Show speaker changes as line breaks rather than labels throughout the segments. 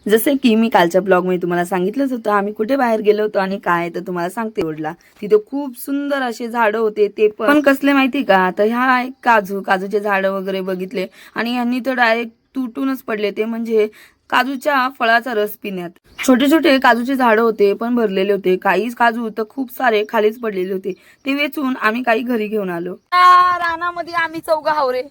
जसे की मी कालच्या ब्लॉगमध्ये तुम्हाला सांगितलंच होतं आम्ही कुठे बाहेर गेलो होतो आणि काय तर तुम्हाला सांगते ओढला. तिथे खूप सुंदर असे झाडं होते, ते पण कसले माहिती का, तर ह्या काजूचे झाडं वगैरे बघितले आणि यांनी तर डायरेक्ट तुटूनच पडले. ते म्हणजे काजूच्या फळाचा रस पिण्यात. छोटे छोटे काजूचे झाडं होते पण भरलेले होते. काही काजू तर खूप सारे खालीच पडलेले होते. ते वेचून आम्ही काही घरी घेऊन आलो. रानामध्ये आम्ही चौघ हावरे.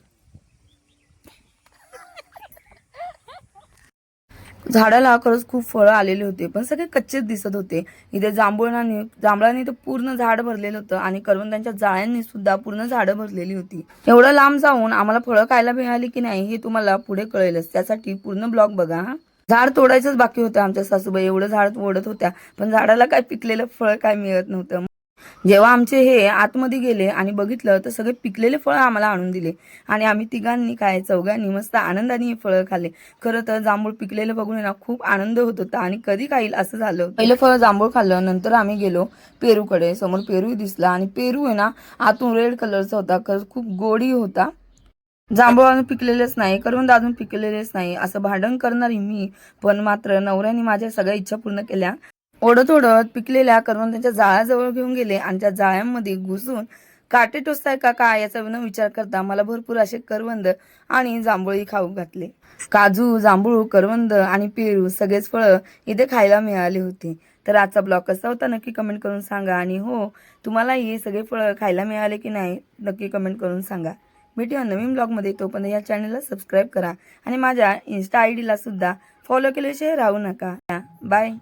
झाडाला खरंच खूप फळं आलेले होते पण सगळे कच्चेच दिसत होते. इथे जांभळाने तर पूर्ण झाड भरलेलं होतं आणि करवंदांच्या जाळ्यांनी सुद्धा पूर्ण झाडं भरलेली होती. एवढं लांब जाऊन आम्हाला फळं खायला मिळाली की नाही हे तुम्हाला पुढे कळेलच, त्यासाठी पूर्ण ब्लॉग बघा हा. झाड तोडायचंच बाकी होतं आमच्या सासूबाई, एवढं झाड तोडत होत्या पण झाडाला काय पिकलेलं फळ काय मिळत नव्हतं. जेव्हा आमचे हे आतमध्ये गेले आणि बघितलं तर सगळे पिकलेले फळं आम्हाला आणून दिले आणि आम्ही तिघांनी काय चौघांनी मस्त आनंदाने हे फळं खाल्ले. खरं तर जांभूळ पिकलेलं बघून ना खूप आनंद होत होता आणि कधी खाईल असं झालं. पहिलं फळ जांभूळ खाल्लं, नंतर आम्ही गेलो पेरूकडे. समोर पेरू दिसला आणि पेरू आहे ना आतून रेड कलरचा होता, खरंच खूप गोडी होता. जांभूळ अजून पिकलेलेच नाही, करवंद अजून पिकलेलेच नाही असं भांडण करणारी मी, पण मात्र नवऱ्याने माझ्या सगळ्या इच्छा पूर्ण केल्या. ओढत ओढत पिकलेल्या करवंदांच्या जाळ्याजवळ घेऊन गेले आणि त्या जाळ्यांमध्ये घुसून काटे टोचताय का काय याचा विचार करता मला भरपूर असे करवंद आणि जांभूळही खाऊ घातले. काजू, जांभूळ, करवंद आणि पेरू सगळेच फळं इथे खायला मिळाले होते. तर आजचा ब्लॉग कसा होता नक्की कमेंट करून सांगा आणि हो, तुम्हाला हे सगळे फळं खायला मिळाले की नाही नक्की कमेंट करून सांगा. भेटूया नवीन ब्लॉगमध्ये. तोपर्यंत या चॅनलला सबस्क्राईब करा आणि माझ्या इन्स्टा आयडीला सुद्धा फॉलो केल्याशिवाय राहू नका. बाय.